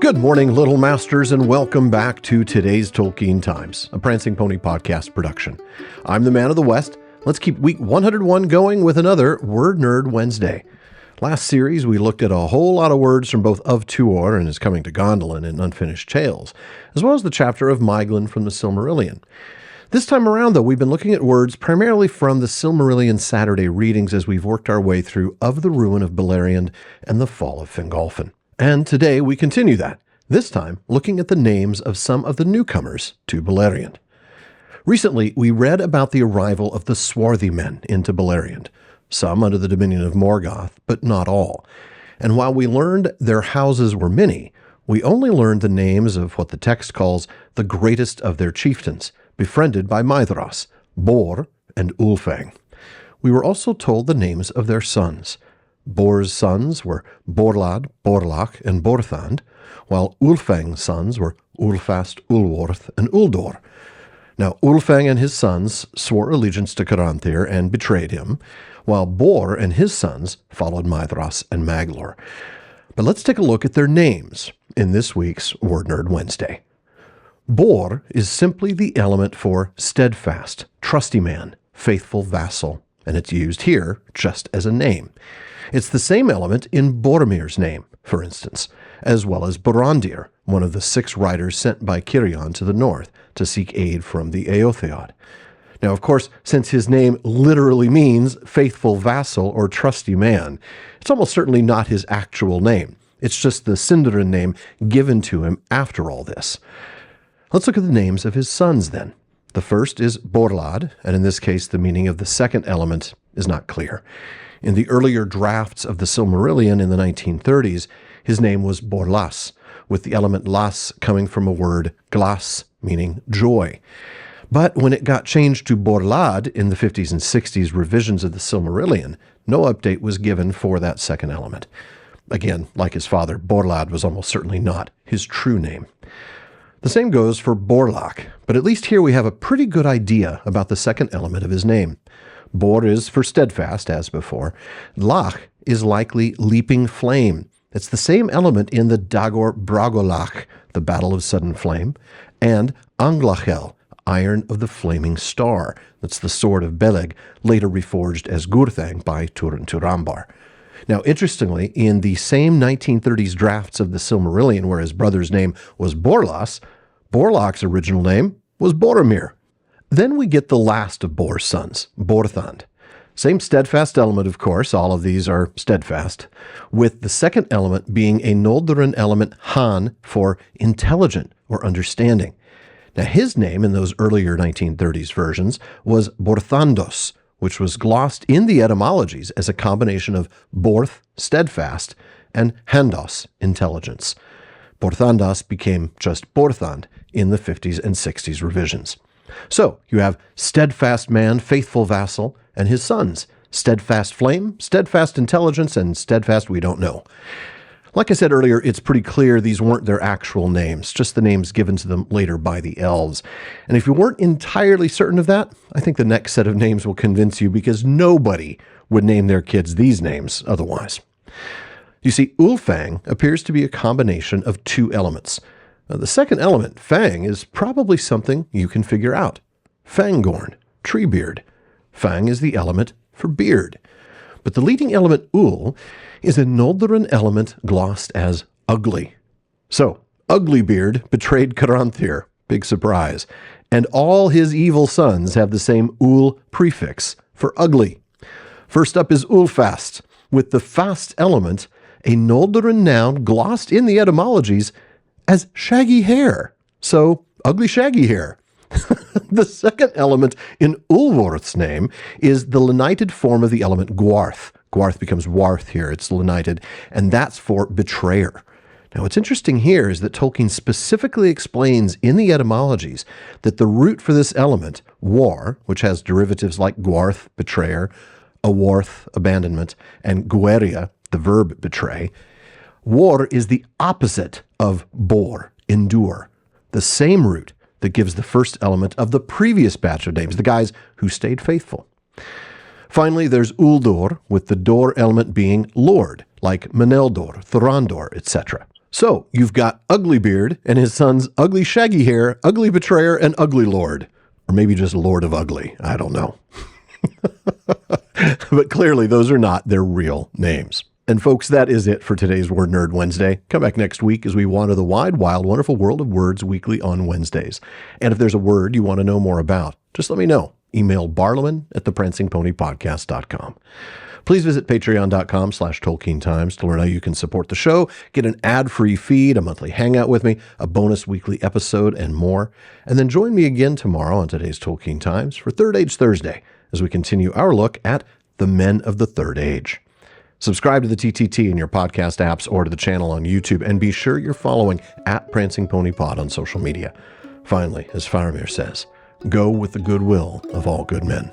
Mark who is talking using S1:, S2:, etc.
S1: Good morning, Little Masters, and welcome back to today's Tolkien Times, a Prancing Pony podcast production. I'm the Man of the West. Let's keep week 101 going with another Word Nerd Wednesday. Last series, we looked at a whole lot of words from both Of Tuor and His Coming to Gondolin and Unfinished Tales, as well as the chapter of Maeglin from the Silmarillion. This time around, though, we've been looking at words primarily from the Silmarillion Saturday readings as we've worked our way through Of the Ruin of Beleriand and the Fall of Fingolfin. And today we continue that, this time looking at the names of some of the newcomers to Beleriand. Recently, we read about the arrival of the Swarthy Men into Beleriand, some under the dominion of Morgoth, but not all. And while we learned their houses were many, we only learned the names of what the text calls the greatest of their chieftains, befriended by Maedhros, Bor and Ulfang. We were also told the names of their sons. Bor's sons were Borlad, Borlach, and Borthand, while Ulfang's sons were Ulfast, Ulworth, and Uldor. Now, Ulfang and his sons swore allegiance to Caranthir and betrayed him, while Bor and his sons followed Maedhros and Maglor. But let's take a look at their names in this week's Word Nerd Wednesday. Bor is simply the element for steadfast, trusty man, faithful vassal, and it's used here just as a name. It's the same element in Boromir's name, for instance, as well as Borondir, one of the 6 riders sent by Cirion to the north to seek aid from the Eotheod. Now, of course, since his name literally means faithful vassal or trusty man, it's almost certainly not his actual name. It's just the Sindarin name given to him after all this. Let's look at the names of his sons then. The first is Borlad, and in this case, the meaning of the second element is not clear. In the earlier drafts of the Silmarillion in the 1930s, his name was Borlas, with the element las coming from a word glas, meaning joy. But when it got changed to Borlad in the 50s and 60s revisions of the Silmarillion, no update was given for that second element. Again, like his father, Borlad was almost certainly not his true name. The same goes for Borlach, but at least here we have a pretty good idea about the second element of his name. Bor is for steadfast, as before. Lach is likely leaping flame. It's the same element in the Dagor Bragolach, the Battle of Sudden Flame, and Anglachel, Iron of the Flaming Star. That's the sword of Beleg, later reforged as Gurthang by Turin Turambar. Now, interestingly, in the same 1930s drafts of the Silmarillion, where his brother's name was Borlas, Borlach's original name was Boromir. Then we get the last of Bor's sons, Borthand. Same steadfast element, of course, all of these are steadfast, with the second element being a Noldoran element Han for intelligent or understanding. Now, his name in those earlier 1930s versions was Borthandos, which was glossed in the etymologies as a combination of Borth, steadfast, and Handos, intelligence. Borthandos became just Borthand in the 50s and 60s revisions. So, you have steadfast man, faithful vassal, and his sons, steadfast flame, steadfast intelligence, and steadfast we don't know. Like I said earlier, it's pretty clear these weren't their actual names, just the names given to them later by the elves. And if you weren't entirely certain of that, I think the next set of names will convince you, because nobody would name their kids these names otherwise. You see, Ulfang appears to be a combination of 2 elements. Now, the second element, Fang, is probably something you can figure out. Fangorn, treebeard. Fang is the element for beard. But the leading element, Ul, is a Noldoran element glossed as ugly. So, Uglybeard betrayed Caranthir, big surprise, and all his evil sons have the same Ul prefix for ugly. First up is Ulfast, with the fast element, a Noldoran noun glossed in the etymologies as shaggy hair. So, ugly shaggy hair. The second element in Ulworth's name is the lenited form of the element Gwarth. Gwarth becomes Warth here, it's lenited, and that's for betrayer. Now, what's interesting here is that Tolkien specifically explains in the etymologies that the root for this element, war, which has derivatives like Gwarth, betrayer, awarth, abandonment, and gueria, the verb betray, war is the opposite of bor, endure, the same root that gives the first element of the previous batch of names, the guys who stayed faithful. Finally, there's Uldor, with the Dor element being Lord, like Meneldor, Thorondor, etc. So you've got Ugly Beard and his sons Ugly Shaggy Hair, Ugly Betrayer, and Ugly Lord. Or maybe just Lord of Ugly. I don't know. But clearly those are not their real names. And folks, that is it for today's Word Nerd Wednesday. Come back next week as we wander the wide, wild, wonderful world of words weekly on Wednesdays. And if there's a word you want to know more about, just let me know. Email barliman@theprancingponypodcast.com. Please visit patreon.com/TolkienTimes to learn how you can support the show, get an ad-free feed, a monthly hangout with me, a bonus weekly episode, and more. And then join me again tomorrow on today's Tolkien Times for Third Age Thursday as we continue our look at the men of the Third Age. Subscribe to the TTT in your podcast apps or to the channel on YouTube, and be sure you're following @PrancingPonyPod on social media. Finally, as Faramir says, go with the goodwill of all good men.